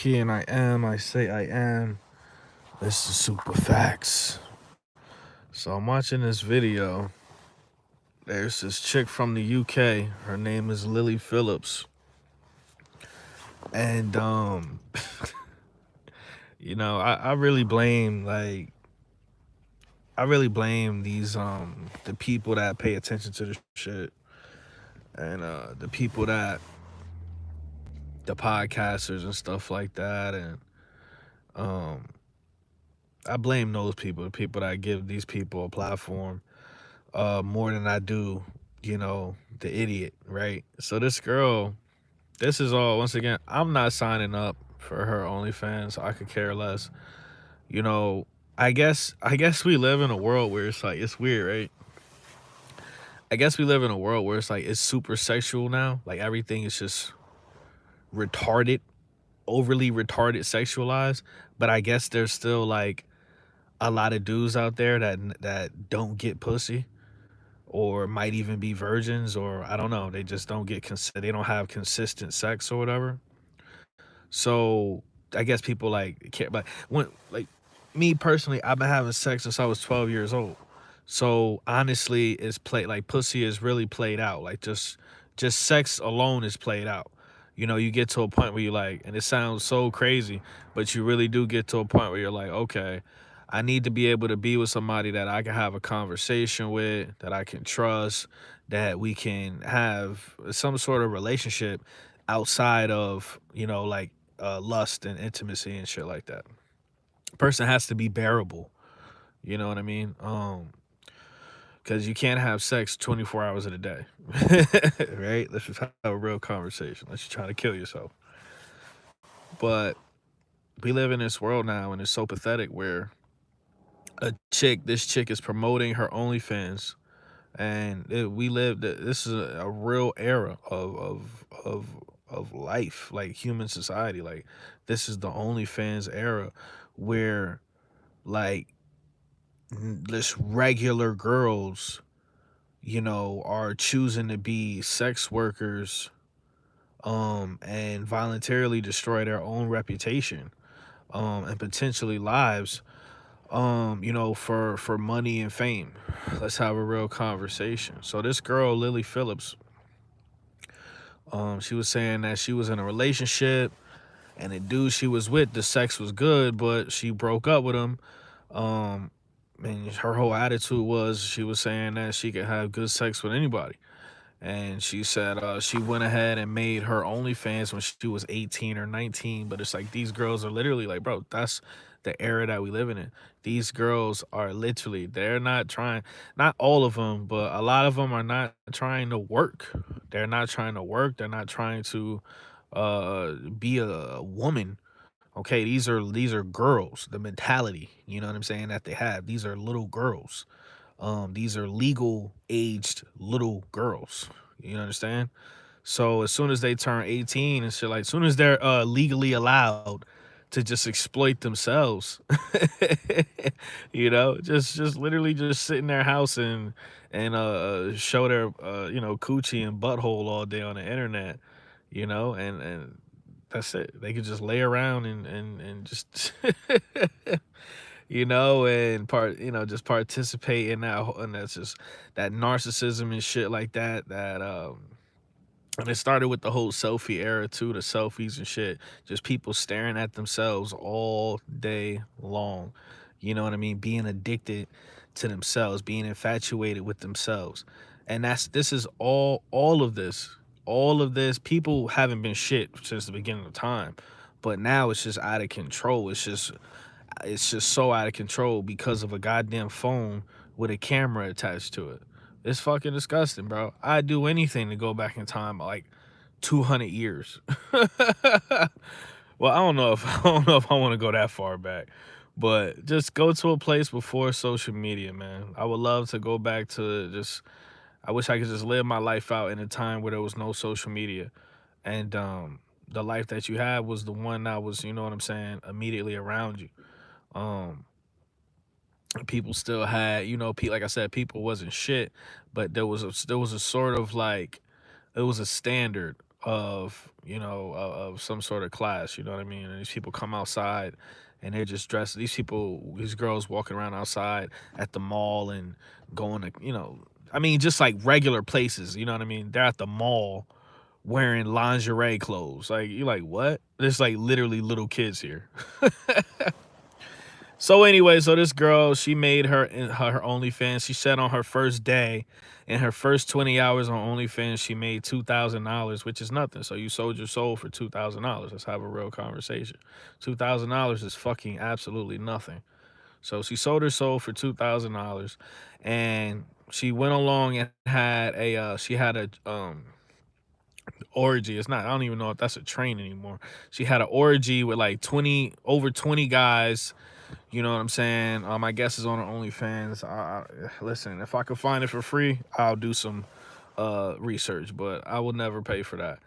And I say I am. This is super facts. So I'm watching this video. There's this chick from the UK. Her name is Lily Phillips. And I really blame these the people that pay attention to this shit. And the people that the podcasters and stuff like that. And um I blame those people, the people that give these people a platform more than I do, the idiot, right? So this girl, this is all once again, I'm not signing up for her OnlyFans. So I could care less. You know, I guess we live in a world where it's like it's weird, right? I guess we live in a world where it's like it's super sexual now. Like everything is just retarded, overly retarded, sexualized. But I guess there's still like a lot of dudes out there that don't get pussy or might even be virgins, or I don't know, they just don't get they don't have consistent sex or whatever. So I guess people like care, but when like me personally, I've been having sex since I was 12 years old. So honestly, it's played like pussy is really played out. Like just sex alone is played out. You get to a point where you like, and it sounds so crazy, but you really do get to a point where you're like, okay, I need to be able to be with somebody that I can have a conversation with, that I can trust, that we can have some sort of relationship outside of, like lust and intimacy and shit like that. Person has to be bearable. You know what I mean? Because you can't have sex 24 hours in a day, right? Let's just have a real conversation. Let's just try to kill yourself. But we live in this world now, and it's so pathetic where this chick is promoting her OnlyFans, and we live. This is a real era of life, like human society. Like this is the OnlyFans era, where like just regular girls, are choosing to be sex workers, and voluntarily destroy their own reputation, and potentially lives, for money and fame. Let's have a real conversation. So this girl, Lily Phillips, she was saying that she was in a relationship, and the dude she was with, the sex was good, but she broke up with him. Um, and her whole attitude was she was saying that she could have good sex with anybody. And she said she went ahead and made her OnlyFans when she was 18 or 19. But it's like these girls are literally like, bro, that's the era that we living in. These girls are literally, they're not trying, not all of them, but a lot of them are not trying to work. They're not trying to work. They're not trying to be a woman. Okay, these are girls. The mentality, you know what I'm saying, that they have. These are little girls. These are legal aged little girls. You understand? So as soon as they turn 18 and shit, like as soon as they're legally allowed to just exploit themselves, just literally just sit in their house and show their coochie and butthole all day on the internet, and that's it. They could just lay around and just and just participate in that, and that's just that narcissism and shit like that. And it started with the whole selfie era too, the selfies and shit. Just people staring at themselves all day long. You know what I mean? Being addicted to themselves, being infatuated with themselves. And this is all of this. People haven't been shit since the beginning of time. But now it's just out of control. It's just so out of control because of a goddamn phone with a camera attached to it. It's fucking disgusting, bro. I'd do anything to go back in time like 200 years. Well, I don't know if I don't know if I want to go that far back, but just go to a place before social media, man. I would love to go back to just. I wish I could just live my life out in a time where there was no social media, and the life that you had was the one that was, you know what I'm saying, immediately around you. Um, People still had, like I said, people wasn't shit, but there was a sort of like, it was a standard. of, of some sort of class, you know what I mean? And these people come outside and they're just dressed. These girls walking around outside at the mall and going to, I mean, just like regular places, you know what I mean? They're at the mall wearing lingerie clothes. Like, you're like, what? There's like literally little kids here. So anyway, so this girl, she made her OnlyFans. She said on her first day, in her first 20 hours on OnlyFans, she made $2,000, which is nothing. So you sold your soul for $2,000. Let's have a real conversation. $2,000 is fucking absolutely nothing. So she sold her soul for $2,000, and she went along and had a orgy. It's not. I don't even know if that's a train anymore. She had an orgy with like over 20 guys. You know what I'm saying? I guess it's on her OnlyFans. Listen, if I could find it for free, I'll do some research, but I will never pay for that.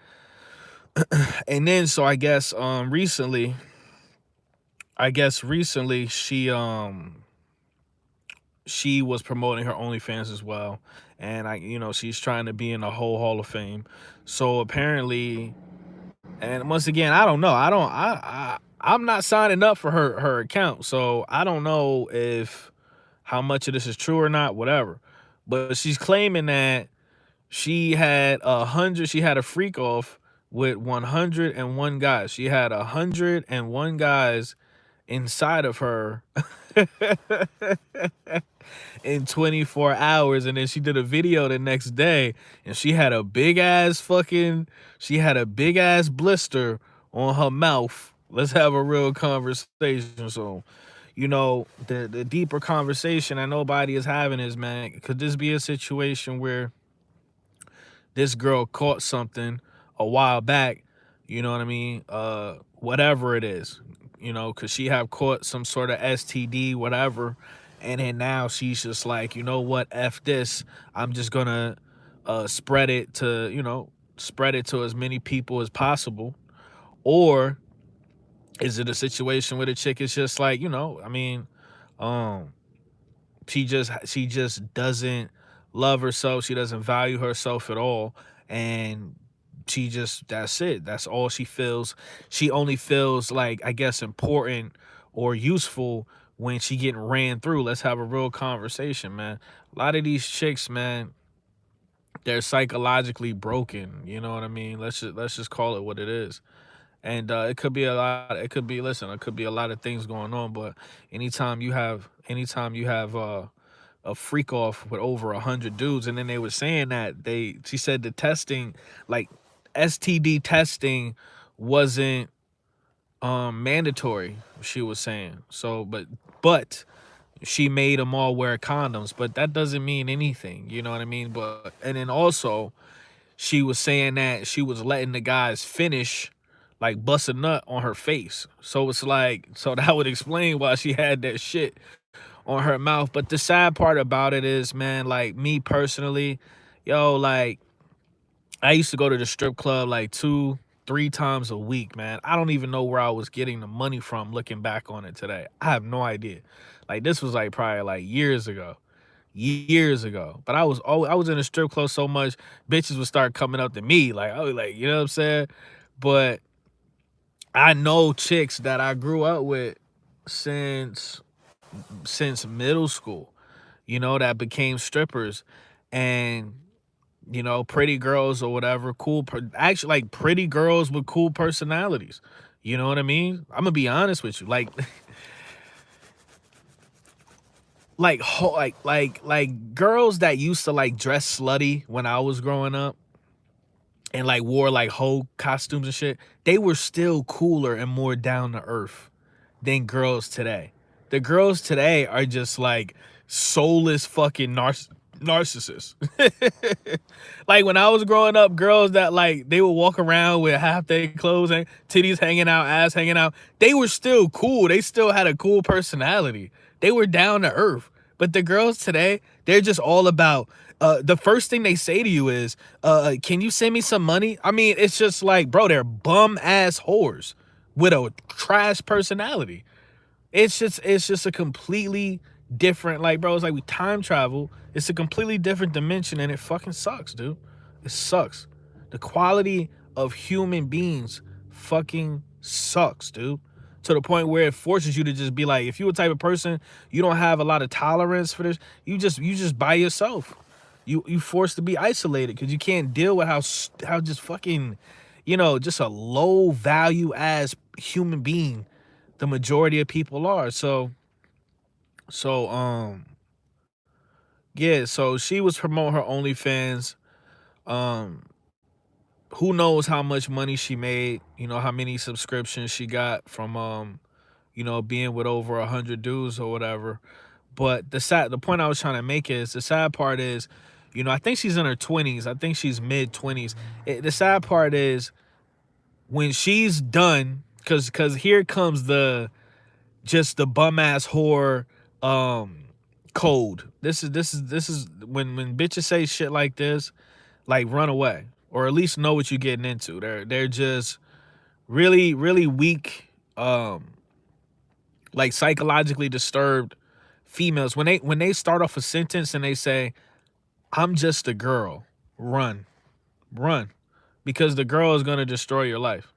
And then so I guess recently she was promoting her OnlyFans as well. And she's trying to be in the whole Hall of Fame. So apparently, and once again, I don't know. I'm not signing up for her account, so I don't know if how much of this is true or not, whatever. But she's claiming that she had a freak off with 101 guys. She had 101 guys inside of her in 24 hours, and then she did a video the next day, and she had a big ass blister on her mouth. Let's have a real conversation. So, the deeper conversation that nobody is having is, man, could this be a situation where this girl caught something a while back, you know what I mean? Whatever it is, because she have caught some sort of STD, whatever. And then now she's just like, you know what? F this. I'm just gonna spread it to as many people as possible. Or is it a situation where the chick is just like, um, she just doesn't love herself. She doesn't value herself at all, and that's it. That's all she feels. She only feels like, I guess, important or useful when she getting ran through. Let's have a real conversation, man. A lot of these chicks, man, they're psychologically broken. You know what I mean? Let's just call it what it is. And it could be a lot. It could be a lot of things going on. But anytime you have a freak off with over 100 dudes, and then they were saying that she said the testing, like STD testing, wasn't mandatory. She was saying so, but she made them all wear condoms, but that doesn't mean anything. You know what I mean? But and then also she was saying that she was letting the guys finish, like bust a nut on her face. So it's like, so that would explain why she had that shit on her mouth. But the sad part about it is, man, like me personally, like I used to go to the strip club like 2-3 times a week, man. I don't even know where I was getting the money from looking back on it today. I have no idea. Like this was like probably like years ago. But I was in a strip club so much, bitches would start coming up to me. Like, I was like, you know what I'm saying? But I know chicks that I grew up with since middle school, that became strippers, and pretty girls or whatever, actually like pretty girls with cool personalities. You know what I mean? I'm gonna be honest with you, like like girls that used to like dress slutty when I was growing up and like wore like hoe costumes and shit, they were still cooler and more down to earth than girls today. The girls today are just like soulless fucking narcissists. Like when I was growing up, girls that like they would walk around with half their clothes and titties hanging out, ass hanging out, they were still cool. They still had a cool personality. They were down to earth. But the girls today, they're just all about the first thing they say to you is, can you send me some money? I mean, it's just like, bro, they're bum ass whores with a trash personality. It's just a completely different, like, bro, it's like we time travel. It's a completely different dimension, and it fucking sucks, dude. It sucks. The quality of human beings fucking sucks, dude. To the point where it forces you to just be like, if you're a type of person you don't have a lot of tolerance for this, you just by yourself. You forced to be isolated because you can't deal with how just fucking, just a low value as human being the majority of people are. So yeah, so she was promoting her OnlyFans. Um, who knows how much money she made? How many subscriptions she got from being with over 100 dudes or whatever. But the point I was trying to make is, the sad part is, I think she's in her 20s. I think she's mid 20s. The sad part is when she's done, because here comes the bum ass whore code. This is when bitches say shit like this, like, run away, or at least know what you're getting into. They're just really, really weak, like psychologically disturbed females. When they start off a sentence and they say, "I'm just a girl," run, run, because the girl is gonna destroy your life.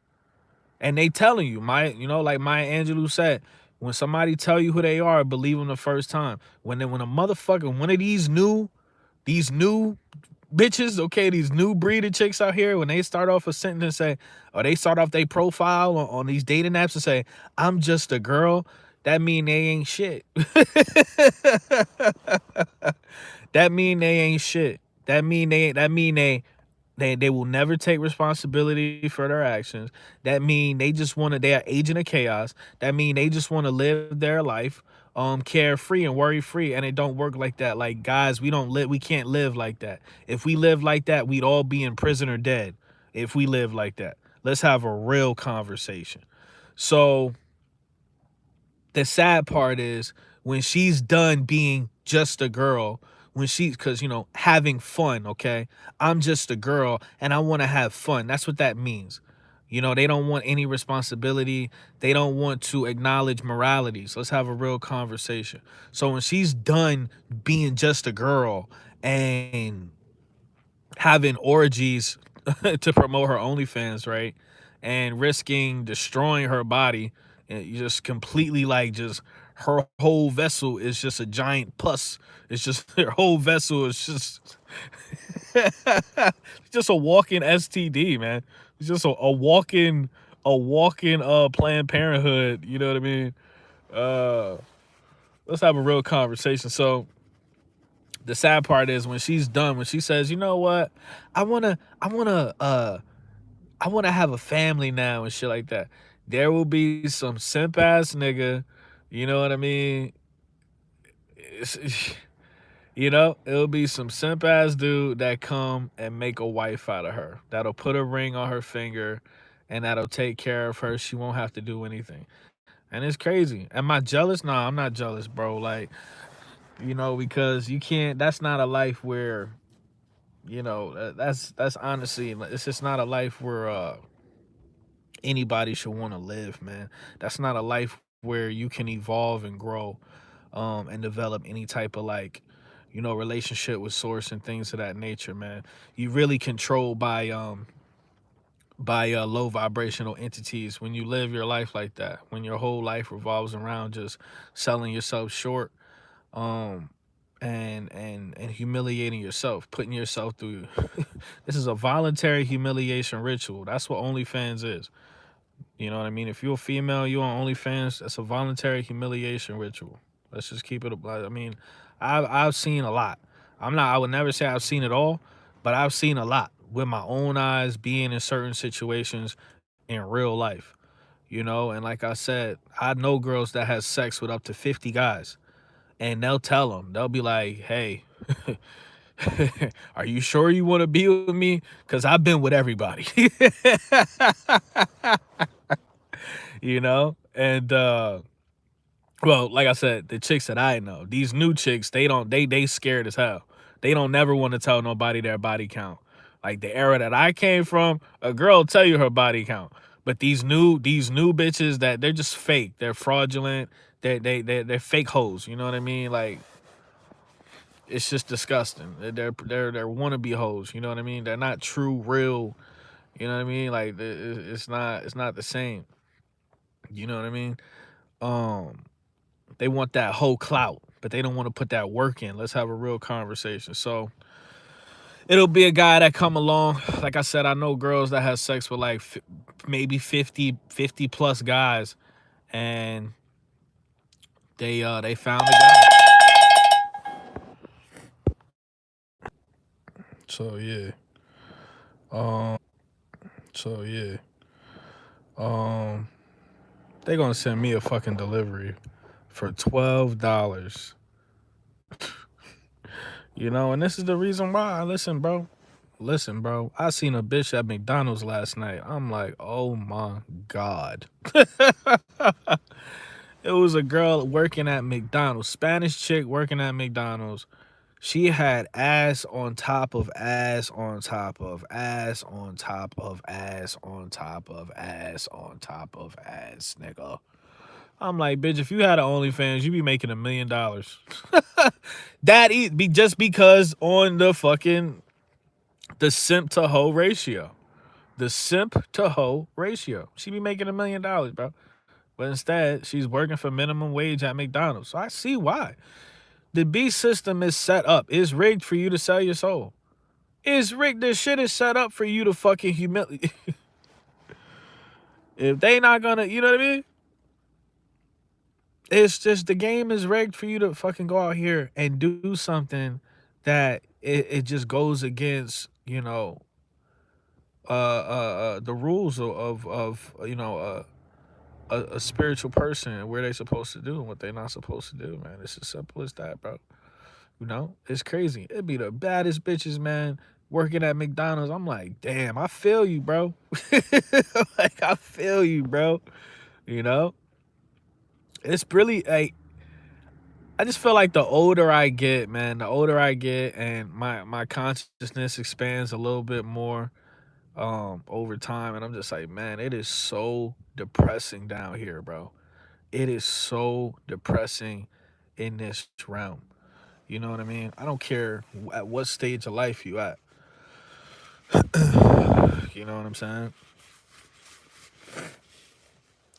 And they telling you, like Maya Angelou said, when somebody tell you who they are, believe them the first time. When a motherfucker, one of these new bitches, okay, these new breed of chicks out here, when they start off a sentence and say, or they start off their profile on these dating apps and say, "I'm just a girl," that mean they ain't shit. That mean they ain't shit. That mean they will never take responsibility for their actions. That mean they are agent of chaos. That mean they just want to live their life carefree and worry free. And it don't work like that. Like, guys, we can't live like that. If we live like that, we'd all be in prison or dead. If we live like that. Let's have a real conversation. So the sad part is, when she's done being just a girl, because having fun, okay, "I'm just a girl and I want to have fun," that's what that means. They don't want any responsibility. They don't want to acknowledge morality. So let's have a real conversation. So when she's done being just a girl and having orgies to promote her OnlyFans, right? And risking destroying her body, and you just completely, like, just her whole vessel is just a giant pus. It's just her whole vessel is just just a walking STD, man. It's just a walking Planned Parenthood. You know what I mean? Uh, let's have a real conversation. So the sad part is, when she's done, when she says, "You know what? I wanna, I wanna, uh, I wanna have a family now," and shit like that, there will be some simp ass nigga. You know what I mean? It's, it'll be some simp ass dude that come and make a wife out of her. That'll put a ring on her finger, and that'll take care of her. She won't have to do anything. And it's crazy. Am I jealous? Nah, I'm not jealous, bro. Like, because you can't. That's not a life where, that's honestly, it's just not a life where anybody should want to live, man. That's not a life where you can evolve and grow, and develop any type of, like, relationship with source and things of that nature, man. You really controlled by low vibrational entities when you live your life like that. When your whole life revolves around just selling yourself short, um and humiliating yourself, putting yourself through this is a voluntary humiliation ritual. That's what OnlyFans is. You know what I mean? If you're a female, you on OnlyFans, that's a voluntary humiliation ritual. Let's just keep it. I mean, I've seen a lot. I would never say I've seen it all, but I've seen a lot with my own eyes, being in certain situations in real life. And like I said, I know girls that has sex with up to 50 guys, and they'll tell them, they'll be like, "Hey, are you sure you want to be with me? Because I've been with everybody." And well, like I said, the chicks that I know, these new chicks, they scared as hell. They don't never want to tell nobody their body count. Like, the era that I came from, a girl will tell you her body count. But these new bitches, that they're just fake. They're fraudulent. They're fake hoes. You know what I mean? Like, it's just disgusting. They're wannabe hoes. You know what I mean? They're not true, real, You know what I mean? Like it's not the same. You know what I mean? Um, they want that whole clout, but they don't want to put that work in. Let's have a real conversation. So it'll be a guy that come along. Like I said, I know girls that have sex with like maybe 50 plus guys, and they found a guy. So yeah. So yeah. Um, they gonna send me a fucking delivery for $12. You know, and this is the reason why. Listen, bro. Listen, bro. I seen a bitch at McDonald's last night. I'm like, oh my God. It was a girl working at McDonald's, Spanish chick working at McDonald's. She had ass on top of ass on top of ass on top of ass on top of ass on top of ass, nigga. I'm like, bitch, if you had an OnlyFans, you be making $1 million. Be just because on the simp to hoe ratio. The simp to hoe ratio. She be making $1 million, bro. But instead, she's working for minimum wage at McDonald's. So I see why. The B system is set up. It's rigged for you to sell your soul. It's rigged. This shit is set up for you to fucking humiliate. If they not gonna, you know what I mean? It's just the game is rigged for you to fucking go out here and do something that it just goes against, the rules of a spiritual person and where they supposed to do and what they not supposed to do, man. It's as simple as that, bro. You know, it's crazy. It'd be the baddest bitches, man, working at McDonald's. I'm like, damn, I feel you, bro. Like, I feel you, bro. You know, it's really like, I just feel like the older I get, man, the older I get, and my consciousness expands a little bit more over time, and I'm just like, man, it is so depressing down here, bro. It is so depressing in this realm. You know what I mean? I don't care at what stage of life you at. You know what I'm saying?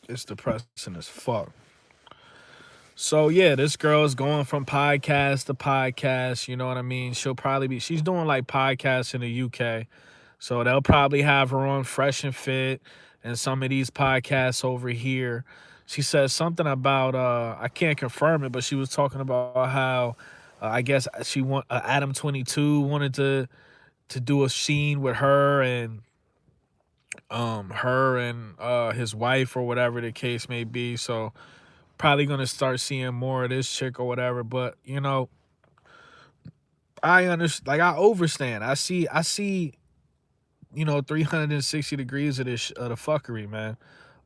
It's depressing as fuck. So yeah, this girl is going from podcast to podcast. You know what I mean? She's doing like podcasts in the UK. So they'll probably have her on Fresh and Fit and some of these podcasts over here. She says something about I can't confirm it, but she was talking about how I guess Adam 22 wanted to do a scene with her and his wife or whatever the case may be. So probably gonna start seeing more of this chick or whatever. But I understand. Like, I overstand. I see 360 degrees of this of the fuckery, man,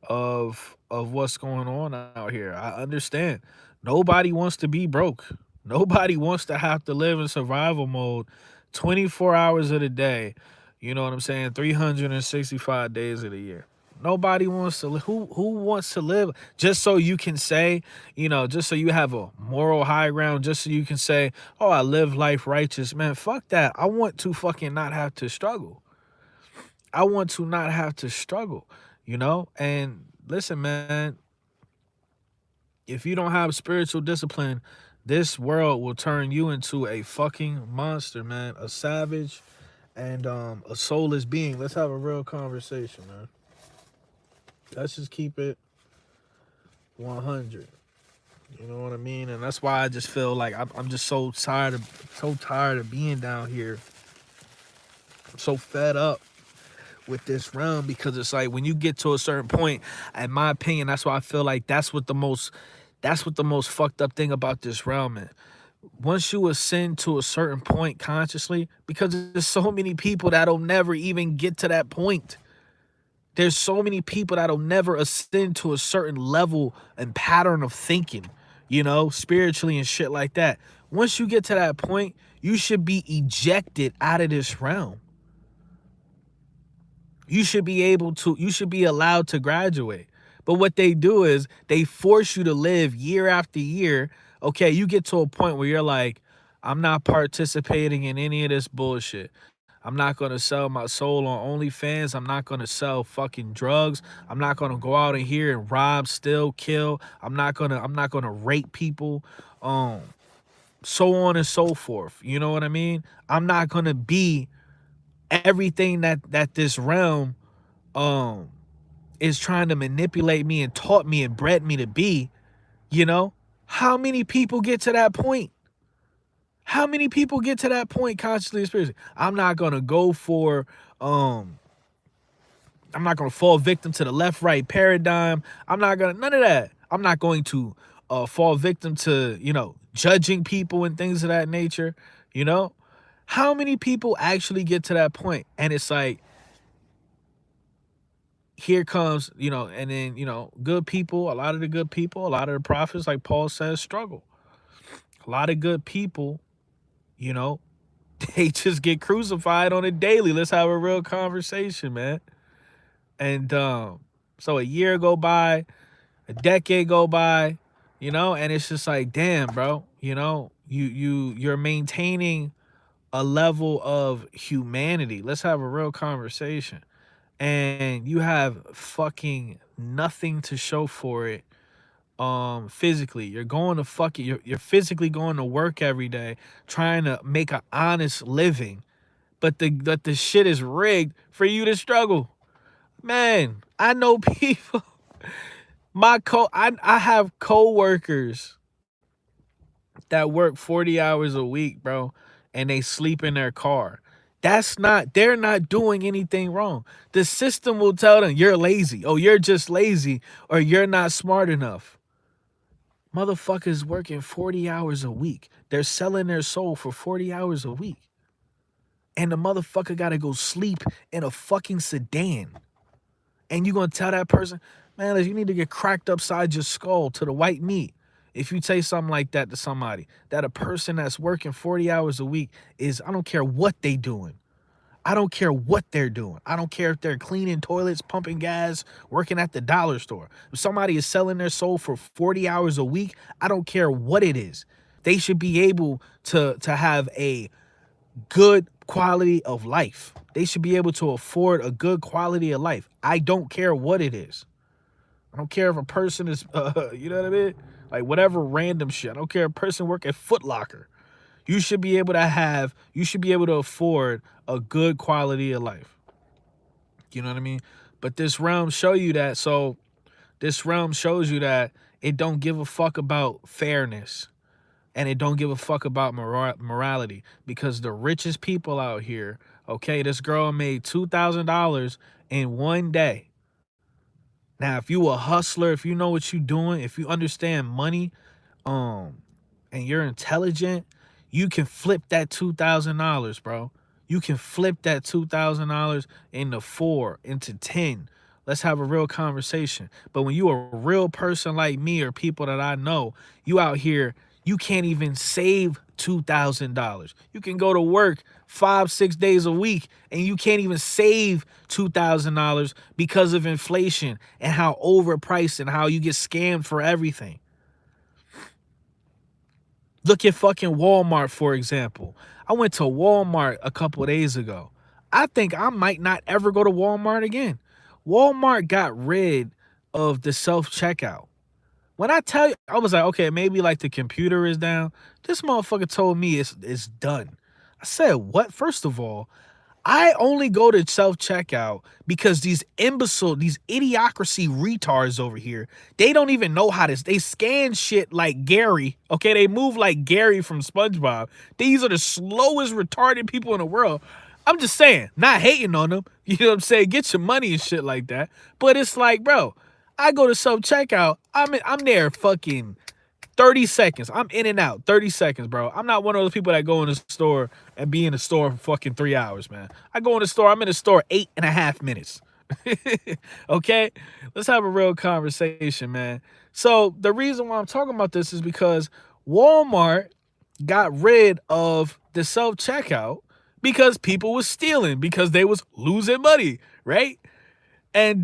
of what's going on out here. I understand. Nobody wants to be broke. Nobody wants to have to live in survival mode 24 hours of the day. You know what I'm saying? 365 days of the year. Nobody wants to who wants to live just so you can say, just so you have a moral high ground, just so you can say, "Oh, I live life righteous." Man, fuck that. I want to fucking not have to struggle. I want to not have to struggle, And listen, man, if you don't have spiritual discipline, this world will turn you into a fucking monster, man, a savage and a soulless being. Let's have a real conversation, man. Let's just keep it 100. You know what I mean? And that's why I just feel like I'm just so tired of being down here. I'm so fed up with this realm because it's like when you get to a certain point, in my opinion, that's why I feel like that's what the most fucked up thing about this realm is. Once you ascend to a certain point consciously, because there's so many people that'll never even get to that point. There's so many people that'll never ascend to a certain level and pattern of thinking, spiritually and shit like that. Once you get to that point, you should be ejected out of this realm. You should be allowed to graduate. But what they do is they force you to live year after year. Okay, you get to a point where you're like, I'm not participating in any of this bullshit. I'm not gonna sell my soul on OnlyFans. I'm not gonna sell fucking drugs. I'm not gonna go out in here and rob, steal, kill. I'm not gonna rape people. Um, so on and so forth. You know what I mean? I'm not gonna be everything that this realm um is trying to manipulate me and taught me and bred me to be, you know? How many people get to that point? How many people get to that point consciously and spiritually? Um I'm not gonna fall victim to the left right paradigm. I'm not gonna none of that. I'm not going to fall victim to, judging people and things of that nature, you know? How many people actually get to that point? And it's like, here comes, and then, good people, a lot of the good people, a lot of the prophets, like Paul says, struggle. A lot of good people, you know, they just get crucified on a daily. Let's have a real conversation, man. And so a year go by, a decade go by, and it's just like, damn, bro, you're maintaining a level of humanity. Let's have a real conversation. And you have fucking nothing to show for it physically. You're going to fucking you're physically going to work every day trying to make an honest living, but the shit is rigged for you to struggle. Man, I know people. I have coworkers that work 40 hours a week, bro, and they sleep in their car. They're not doing anything wrong. The system will tell them you're lazy. Oh, you're just lazy, or you're not smart enough. Motherfuckers working 40 hours a week. They're selling their soul for 40 hours a week. And the motherfucker gotta go sleep in a fucking sedan. And you gonna tell that person, man, you need to get cracked upside your skull to the white meat. If you say something like that to somebody, that a person that's working 40 hours a week I don't care what they doing. I don't care what they're doing. I don't care if they're cleaning toilets, pumping gas, working at the dollar store. If somebody is selling their soul for 40 hours a week, I don't care what it is. They should be able to have a good quality of life. They should be able to afford a good quality of life. I don't care what it is. I don't care if a person is, you know what I mean? Like whatever random shit. I don't care if a person work at Foot Locker. You should be able to afford a good quality of life. You know what I mean? But this realm show you that. So this realm shows you that it don't give a fuck about fairness. And it don't give a fuck about morality. Because the richest people out here, okay, this girl made $2,000 in one day. Now, if you a hustler, if you know what you're doing, if you understand money, um, and you're intelligent, you can flip that $2,000, bro. You can flip that $2,000 into 4, into 10. Let's have a real conversation. But when you a real person like me or people that I know, you out here, you can't even save $2,000. You can go to work 5-6 days a week and you can't even save $2,000 because of inflation and how overpriced and how you get scammed for everything. Look at fucking Walmart, for example. I went to Walmart a couple of days ago. I think I might not ever go to Walmart again. Walmart got rid of the self-checkout. When I tell you, I was like, okay, maybe like the computer is down. This motherfucker told me it's done. I said, what? First of all, I only go to self-checkout because these idiocracy retards over here, they don't even know how to, they scan shit like Gary, okay? They move like Gary from SpongeBob. These are the slowest retarded people in the world. I'm just saying, not hating on them, you know what I'm saying? Get your money and shit like that. But it's like, bro, I go to self-checkout, I'm there fucking 30 seconds. I'm in and out. 30 seconds, bro. I'm not one of those people that go in the store and be in the store for fucking 3 hours, man. I go in the store, I'm in the store 8.5 minutes. Okay? Let's have a real conversation, man. So the reason why I'm talking about this is because Walmart got rid of the self-checkout because people was stealing, because they was losing money, right? And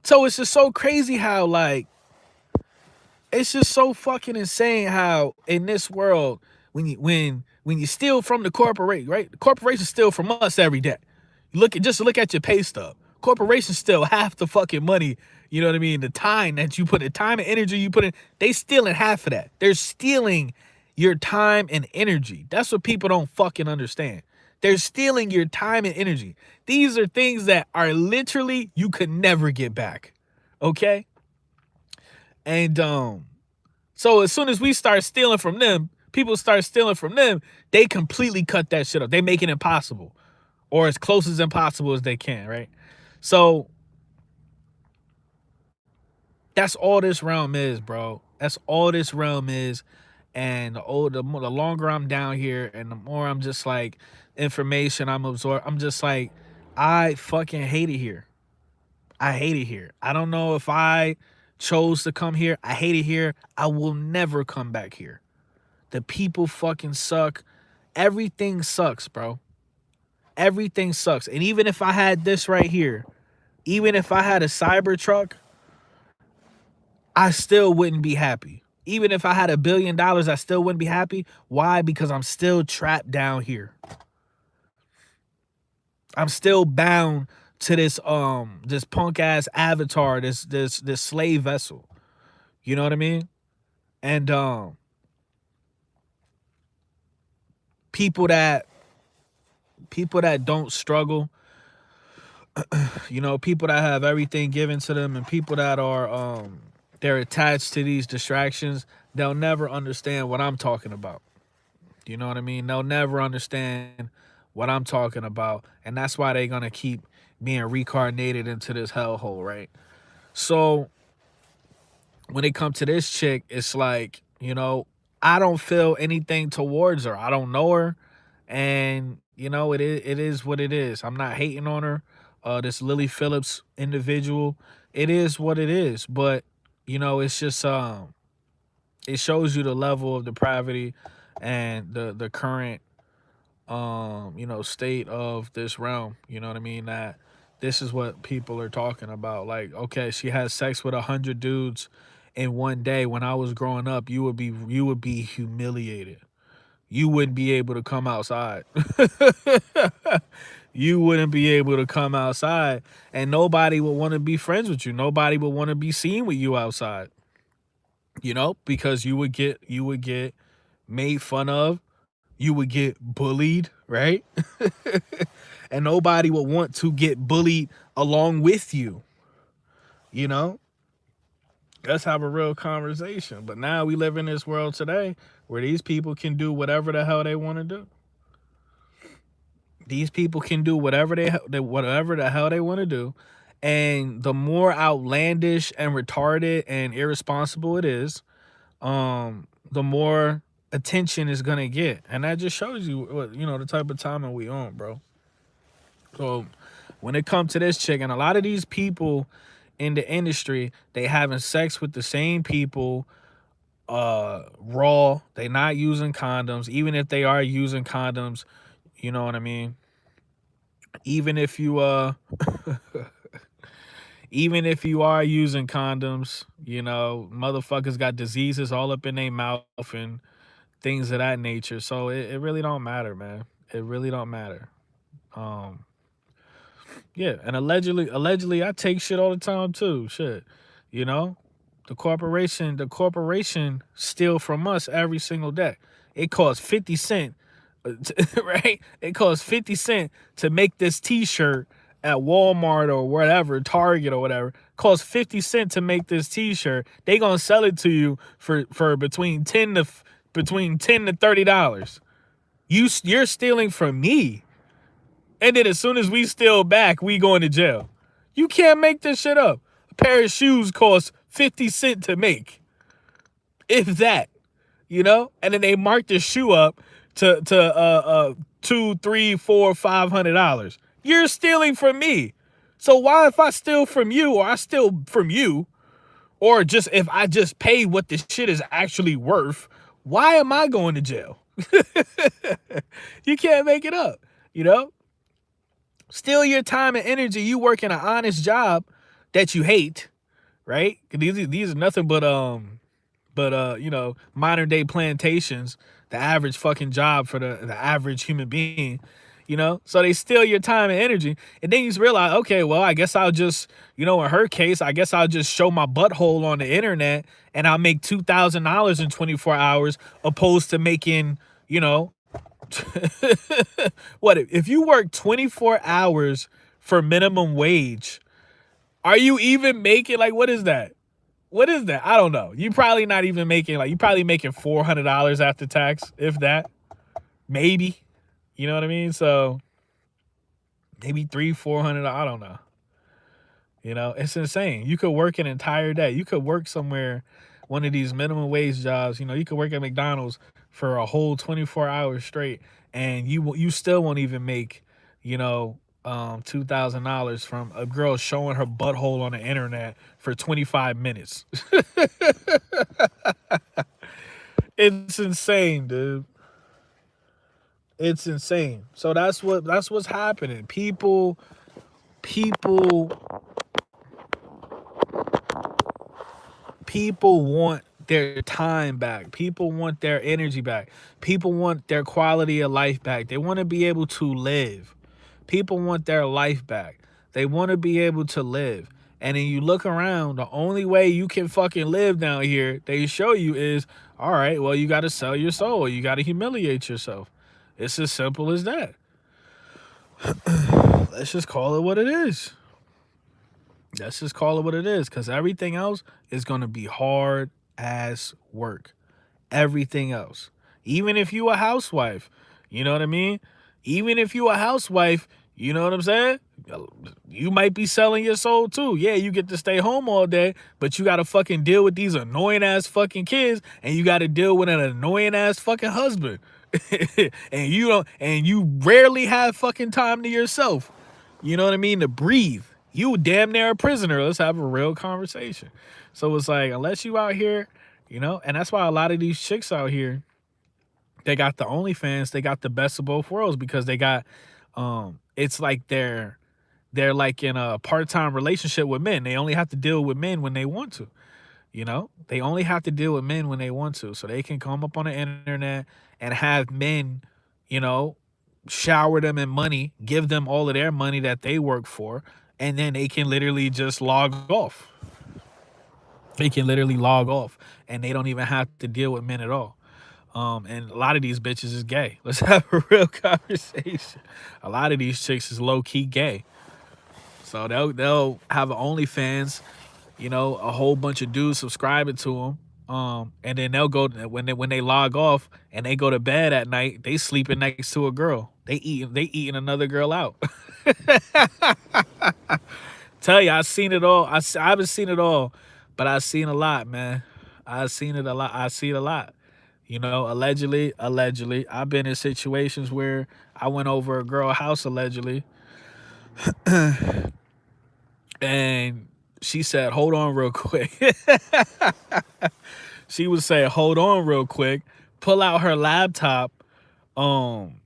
so it's just so crazy how, like, it's just so fucking insane how in this world When you steal from the corporation, right? The corporation steal from us every day. Look at your pay stub. Corporations steal half the fucking money. You know what I mean? The time that you put in, time and energy you put in, they stealing half of that. They're stealing your time and energy. That's what people don't fucking understand. They're stealing your time and energy. These are things that are literally you could never get back. Okay? And so as soon as we start stealing from them, people start stealing from them, they completely cut that shit up. They make it impossible, or as close as impossible as they can, right? So that's all this realm is, bro. That's all this realm is. And the longer I'm down here and the more I'm just like information I'm absorbing, I'm just like, I fucking hate it here. I hate it here. I don't know if I chose to come here. I hate it here. I will never come back here. The people fucking suck. Everything sucks, bro. Everything sucks. And even if I had this right here, even if I had a Cybertruck, I still wouldn't be happy. Even if I had $1 billion, I still wouldn't be happy. Why? Because I'm still trapped down here. I'm still bound to this punk ass avatar, this slave vessel. You know what I mean? And people that don't struggle, you know, people that have everything given to them, and people that are they're attached to these distractions, they'll never understand what I'm talking about. You know what I mean? They'll never understand what I'm talking about. And that's why they're going to keep being reincarnated into this hellhole, right? So when it comes to this chick, it's like, you know, I don't feel anything towards her. I don't know her. And, you know, it is what it is. I'm not hating on her. This Lilly Phillips individual, it is what it is. But, you know, it's just it shows you the level of depravity and the current you know, state of this realm. You know what I mean? That this is what people are talking about. Like, okay, she has sex with 100 dudes in one day. When I was growing up, you would be humiliated. You wouldn't be able to come outside. You wouldn't be able to come outside, and nobody would want to be friends with you. Nobody would want to be seen with you outside. You know, because you would get made fun of, you would get bullied, right? And nobody would want to get bullied along with you. You know? Let's have a real conversation. But now we live in this world today where these people can do whatever the hell they want to do. These people can do whatever whatever the hell they want to do. And the more outlandish and retarded and irresponsible it is, the more attention is gonna get. And that just shows you what, you know, the type of timing we on, bro. So when it comes to this chick, and a lot of these people in the industry, they having sex with the same people raw. They not using condoms. Even if they are using condoms, you know what I mean? Even if you even if you are using condoms, you know, motherfuckers got diseases all up in their mouth and things of that nature. So it really don't matter, man. It really don't matter. Yeah, and allegedly I take shit all the time too. Shit. You know? The corporation steal from us every single day. It costs 50 cents, right? It costs 50 cents to make this t-shirt at Walmart or whatever, Target or whatever. It costs 50 cents to make this t-shirt. They gonna sell it to you for between $10 to $30. You're stealing from me. And then as soon as we steal back, we going to jail. You can't make this shit up. A pair of shoes costs 50 cents to make. If that, you know? And then they mark the shoe up to $200, $300, $400, $500. You're stealing from me. So why, if I steal from you, or I steal from you, or just if I just pay what this shit is actually worth, why am I going to jail? You can't make it up, you know? Steal your time and energy. You work in an honest job that you hate, right? These are nothing but you know, modern day plantations the average fucking job for the average human being. So they steal your time and energy, and then you just realize, okay, well, I guess I'll just, in her case, I guess I'll just show my butthole on the internet, and I'll make $2,000 in 24 hours, opposed to making, what if you work 24 hours for minimum wage? Are you even making, like, what is that? What is that? I don't know. You probably not even making, like, you probably making $400 after tax, if that. Maybe. You know what I mean? So maybe 300-400. I don't know. It's insane. You could work an entire day. You could work somewhere, one of these minimum wage jobs. You could work at McDonald's for a whole 24 hours straight, and you still won't even make, $2,000 from a girl showing her butthole on the internet for 25 minutes. It's insane, dude. It's insane. So that's what's happening. People want their time back. People want their energy back. People want their quality of life back. They want to be able to live. People want their life back. They want to be able to live. And then you look around, the only way you can fucking live down here, they show you is, all right, well, you got to sell your soul. You got to humiliate yourself. It's as simple as that. Let's just call it what it is. Let's just call it what it is, because everything else is going to be hard as work. Everything else. Even if you a housewife, you know what I mean? Even if you a housewife, you know what I'm saying? You might be selling your soul too. Yeah, you get to stay home all day, but you got to fucking deal with these annoying ass fucking kids, and you got to deal with an annoying ass fucking husband. and you rarely have fucking time to yourself. You know what I mean? To breathe. You damn near a prisoner. Let's have a real conversation. So it's like, unless you out here, and that's why a lot of these chicks out here, they got the OnlyFans, they got the best of both worlds, because they got, it's like they're like in a part-time relationship with men. They only have to deal with men when they want to. They only have to deal with men when they want to. So they can come up on the internet and have men, shower them in money, give them all of their money that they work for, and then they can literally just log off. They can literally log off, and they don't even have to deal with men at all. And a lot of these bitches is gay. Let's have a real conversation. A lot of these chicks is low-key gay. So they'll have an OnlyFans, a whole bunch of dudes subscribing to them. And then they'll go, when they log off and they go to bed at night, they sleeping next to a girl. They eating another girl out. Tell you, I've seen it all. I haven't seen it all, but I've seen a lot, man. I've seen it a lot. I see it a lot. Allegedly, I've been in situations where I went over a girl house allegedly, and she said, "Hold on real quick." She would say, "Hold on real quick." Pull out her laptop. Some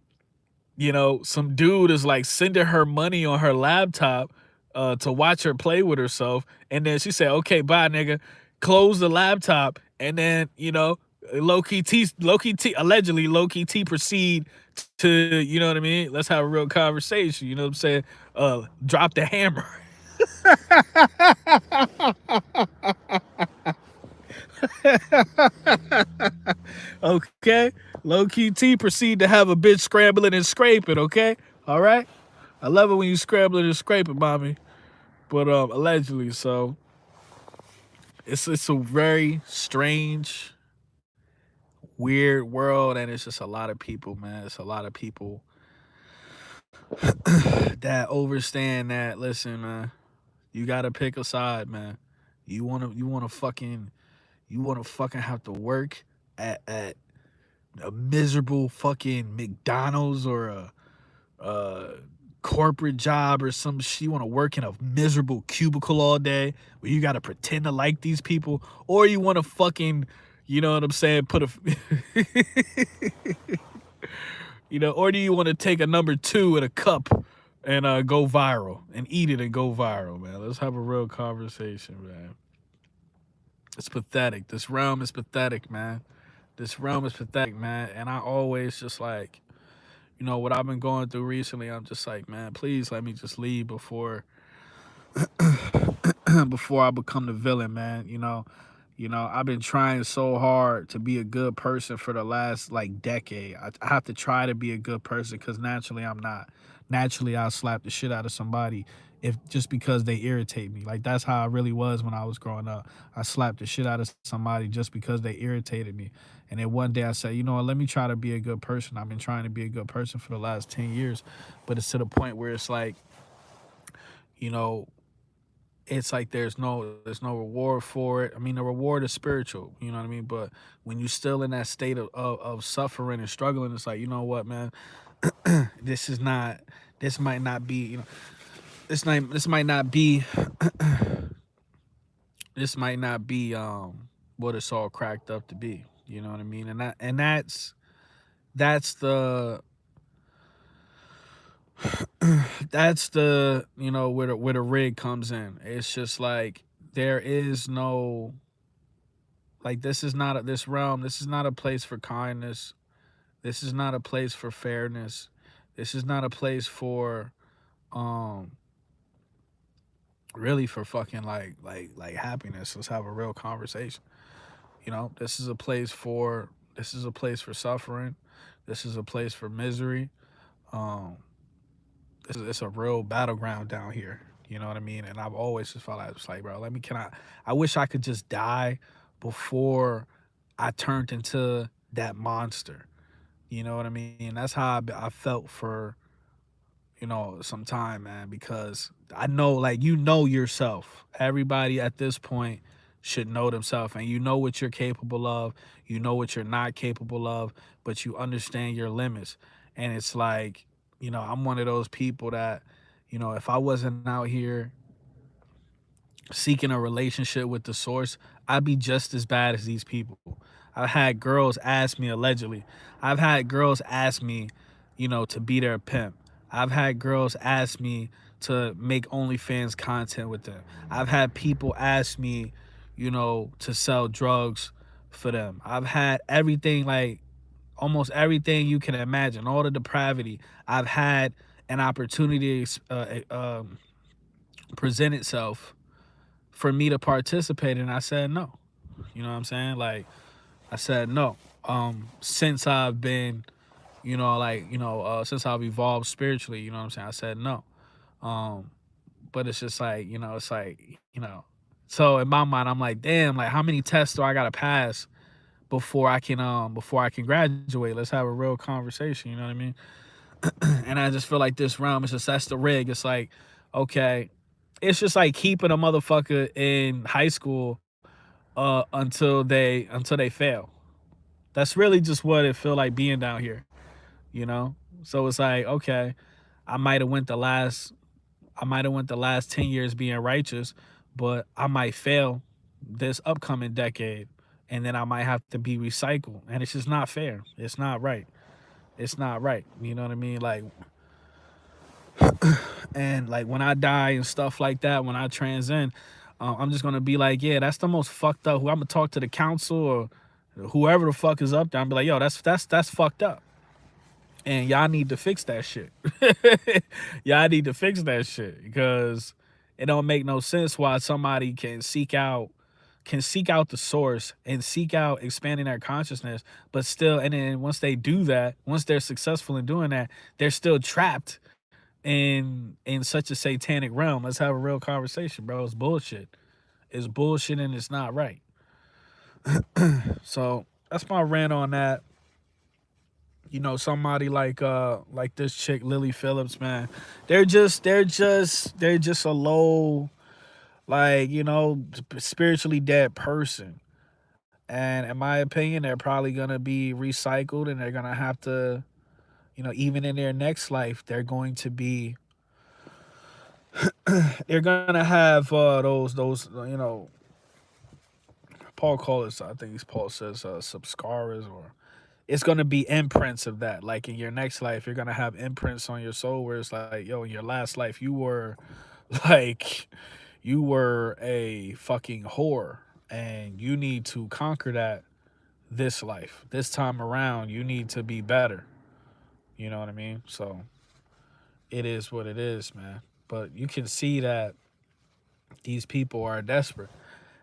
dude is like sending her money on her laptop to watch her play with herself, and then she said, "Okay, bye, nigga." Close the laptop, and then allegedly low-key T proceed to, you know what I mean? Let's have a real conversation. You know what I'm saying? Drop the hammer. Okay? Low-key T proceed to have a bitch scrambling and scraping, okay? All right? I love it when you scrambling and scraping, mommy. But allegedly, so it's a very strange, weird world, and it's just a lot of people, man. It's a lot of people that overstand that. Listen, man, you gotta pick a side, man. You wanna fucking have to work at a miserable fucking McDonald's or a corporate job or some shit. You want to work in a miserable cubicle all day where you got to pretend to like these people, or you want to fucking, you know what I'm saying, put a or do you want to take a number 2 in a cup and go viral and eat it and go viral, man? Let's have a real conversation, man. It's pathetic. This realm is pathetic, man. This realm is pathetic, man. And I always just like, what I've been going through recently, I'm just like, man, please let me just leave before I become the villain, man. I've been trying so hard to be a good person for the last like decade. I have to try to be a good person because naturally I'm not. Naturally, I'll slap the shit out of somebody if just because they irritate me. Like that's how I really was when I was growing up. I slapped the shit out of somebody just because they irritated me. And then one day I said, you know what, let me try to be a good person. I've been trying to be a good person for the last 10 years, but it's to the point where it's like, you know, it's like there's no reward for it. I mean, the reward is spiritual, you know what I mean? But when you're still in that state of suffering and struggling, it's like, you know what, man, this is not this might not be, this might not be this might not be what it's all cracked up to be. You know what I mean? That's the that's the where the rig comes in. It's just like there is no like this is not this realm. This is not a place for kindness. This is not a place for fairness. This is not a place for um really for fucking like happiness. Let's have a real conversation. This is a place for suffering. This is a place for misery. Um it's a real battleground down here. You know what I mean? And I've always just felt like it's like, bro, I wish I could just die before I turned into that monster. You know what I mean? That's how I felt for, some time, man, because I know, like, yourself. Everybody at this point should know themselves, and you know what you're capable of, you know what you're not capable of, but you understand your limits. And it's like, I'm one of those people that, if I wasn't out here seeking a relationship with the source, I'd be just as bad as these people. I've had girls ask me allegedly. I've had girls ask me, to be their pimp. I've had girls ask me to make OnlyFans content with them. I've had people ask me, to sell drugs for them. I've had everything, like almost everything you can imagine, all the depravity. I've had an opportunity present itself for me to participate, and I said no. You know what I'm saying? Like I said no. Since I've been, since I've evolved spiritually, you know what I'm saying? I said no. Um, but it's just like, it's like, so in my mind, I'm like, damn, like how many tests do I gotta pass before I can graduate? Let's have a real conversation, you know what I mean? And I just feel like this realm is just that's the rig. It's like, okay, it's just like keeping a motherfucker in high school until they fail. That's really just what it feel like being down here, you know? So it's like, okay, I might have went the last I might have went the last 10 years being righteous, but I might fail this upcoming decade, and then I might have to be recycled. And it's just not fair. It's not right. It's not right. You know what I mean? Like, and like when I die and stuff like that, when I transcend, I'm just gonna be like, yeah, that's the most fucked up. Who I'm gonna talk to the council or whoever the fuck is up there. I'm be like, yo, that's fucked up, and y'all need to fix that shit. Y'all need to fix that shit because it don't make no sense why somebody can seek out the source and seek out expanding their consciousness, but still, and then once they do that, once they're successful in doing that, they're still trapped in such a satanic realm. Let's have a real conversation, bro. It's bullshit. It's bullshit and it's not right. So that's my rant on that. Somebody like this chick Lily Phillips, man. They're just a low, like, spiritually dead person. And in my opinion, they're probably gonna be recycled and they're gonna have to, even in their next life, they're gonna have those Paul calls, I think he's Paul says subscaras, or it's gonna be imprints of that. Like in your next life, you're gonna have imprints on your soul where it's like, yo, in your last life, you were like, you were a fucking whore, and you need to conquer this life. This time around, you need to be better. You know what I mean? So it is what it is, man. But you can see that these people are desperate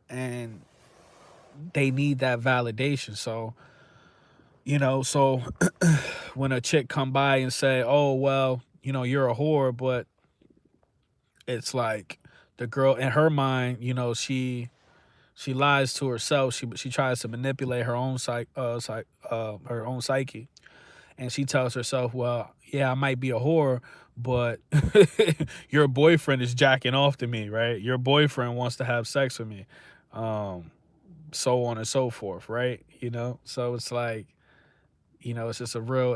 and they need that validation. So, so when a chick come by and say, "Oh, well, you're a whore," but it's like the girl in her mind, she lies to herself. She tries to manipulate her own her own psyche, and she tells herself, "Well, yeah, I might be a whore, but your boyfriend is jacking off to me, right? Your boyfriend wants to have sex with me, um, so on and so forth, right? So it's like, it's just a real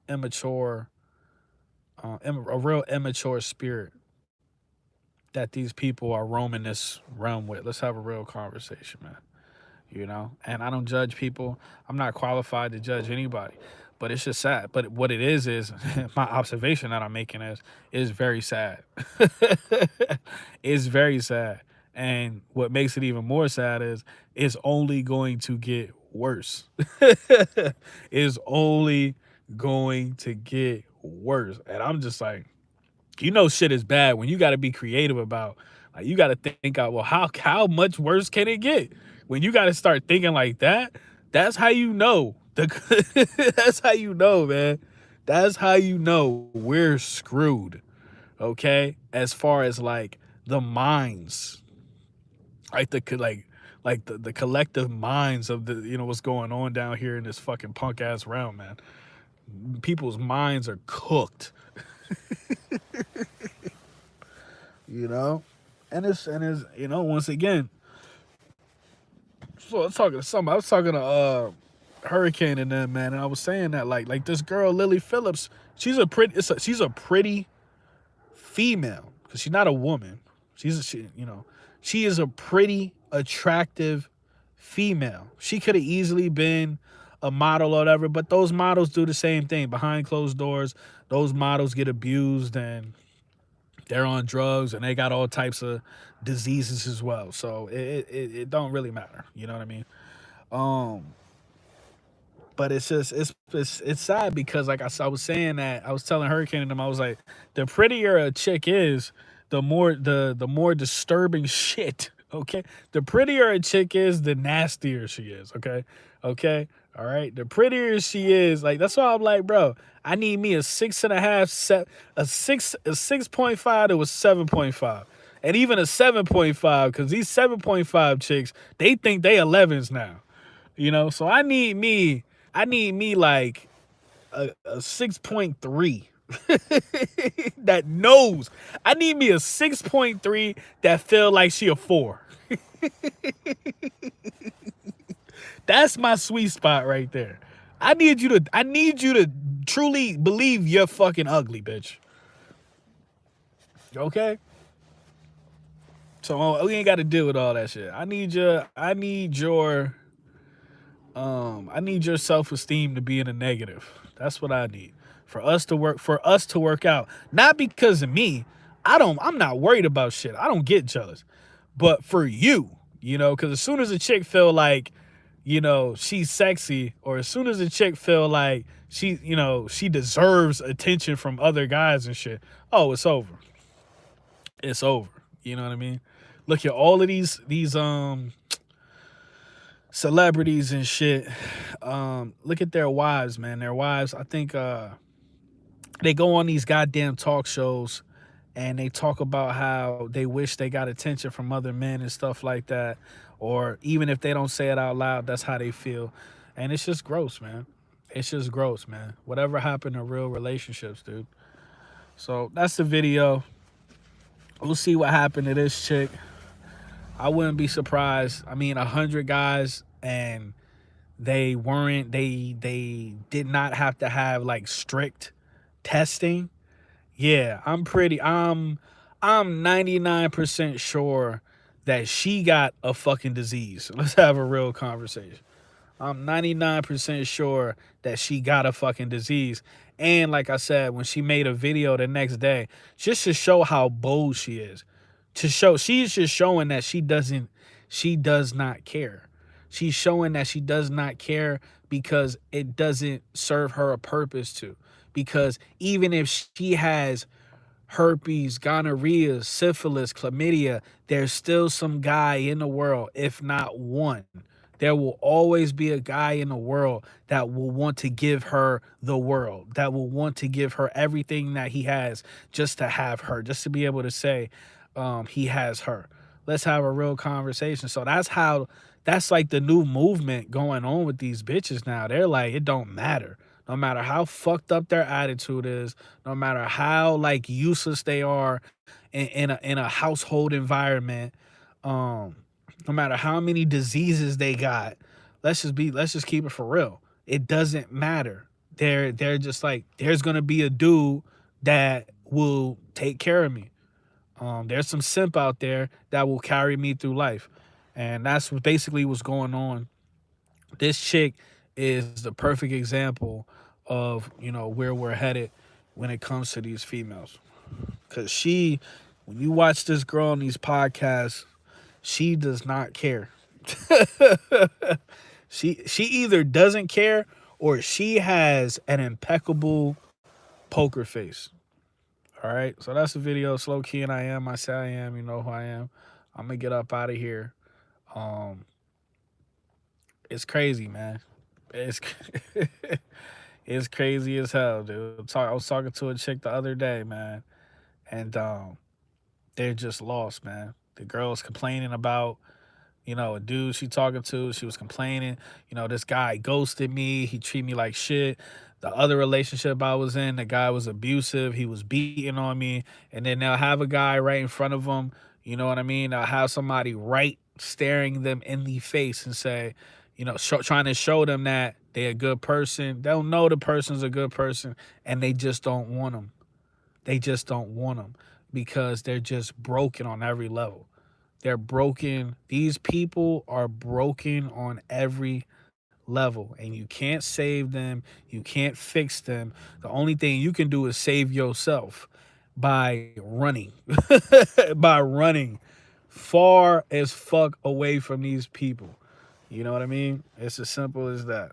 immature, a real immature spirit that these people are roaming this realm with. Let's have a real conversation, man. And I don't judge people. I'm not qualified to judge anybody, but it's just sad. But what it is my observation that I'm making is very sad. It's very sad. And what makes it even more sad is it's only going to get worse. It's only going to get worse. And I'm just like, shit is bad when you got to be creative about, like, you got to think out, well, how much worse can it get? When you got to start thinking like that, that's how you know. That's how you know, man. That's how you know we're screwed. Okay, as far as like the minds, like the collective minds of the what's going on down here in this fucking punk ass realm, man. People's minds are cooked. And it's once again. So I was talking to somebody. I was talking to Hurricane and them, man, and I was saying that like this girl Lily Phillips, she's a pretty female because she's not a woman. She is a pretty attractive female. She could have easily been a model or whatever, but those models do the same thing behind closed doors. Those models get abused and they're on drugs and they got all types of diseases as well. So it don't really matter. You know what I mean? But it's just it's sad because like I was saying that I was telling Hurricane and them, I was like, the prettier a chick is, the more disturbing shit. Okay, the prettier a chick is, the nastier she is. Okay, all right. The prettier she is, like that's why I'm like, bro, I need me a 6.5 a 6.5 to a 7.5. And even a 7.5, because these 7.5 chicks, they think they 11s now. So I need me like a 6.3 that knows. I need me a 6.3 that feel like she a 4. That's my sweet spot right there. I need you to truly believe you're fucking ugly, bitch. Okay? So we ain't got to deal with all that shit. I need your self-esteem to be in a negative. That's what I need. For us to work out. Not because of me. I'm not worried about shit. I don't get jealous. But for you, because as soon as a chick feel like, she's sexy, or as soon as a chick feel like she deserves attention from other guys and shit, oh, it's over. It's over. You know what I mean? Look at all of these celebrities and shit. Look at their wives, man. Their wives, I think they go on these goddamn talk shows and they talk about how they wish they got attention from other men and stuff like that. Or even if they don't say it out loud, that's how they feel. And it's just gross, man. It's just gross, man. Whatever happened to real relationships, dude. So that's the video. We'll see what happened to this chick. I wouldn't be surprised. I mean, 100 guys, and they did not have to have like strict testing. Yeah, I'm 99% sure that she got a fucking disease. Let's have a real conversation. I'm 99% sure that she got a fucking disease. And like I said, when she made a video the next day, just to show how bold she is, she's just showing that she does not care. She's showing that she does not care because it doesn't serve her a purpose to. Because even if she has herpes, gonorrhea, syphilis, chlamydia, there's still some guy in the world, if not one. There will always be a guy in the world that will want to give her the world, that will want to give her everything that he has just to have her, just to be able to say he has her. Let's have a real conversation. So that's like the new movement going on with these bitches now. They're like, it don't matter. No matter how fucked up their attitude is, no matter how like useless they are in a household environment, um, no matter how many diseases they got, let's just keep it for real. It doesn't matter. They're just like, there's gonna be a dude that will take care of me. There's some simp out there that will carry me through life. And that's what basically what's going on. This chick is the perfect example of, where we're headed when it comes to these females. Cause when you watch this girl on these podcasts, she does not care. She either doesn't care or she has an impeccable poker face. All right. So that's the video. Slow key and I am. I say I am. You know who I am. I'm gonna get up out of here. Um, it's crazy, man. It's it's crazy as hell, dude. I was talking to a chick the other day, man, and they're just lost, man. The girl's complaining about, a dude she talking to. She was complaining, this guy ghosted me. He treated me like shit. The other relationship I was in, the guy was abusive. He was beating on me. And then they'll have a guy right in front of them. You know what I mean? They'll have somebody right staring them in the face and say, trying to show them that they're a good person. They'll know the person's a good person and they just don't want them. They just don't want them because they're just broken on every level. They're broken. These people are broken on every level, and you can't save them. You can't fix them. The only thing you can do is save yourself by running, by running far as fuck away from these people. You know what I mean? It's as simple as that.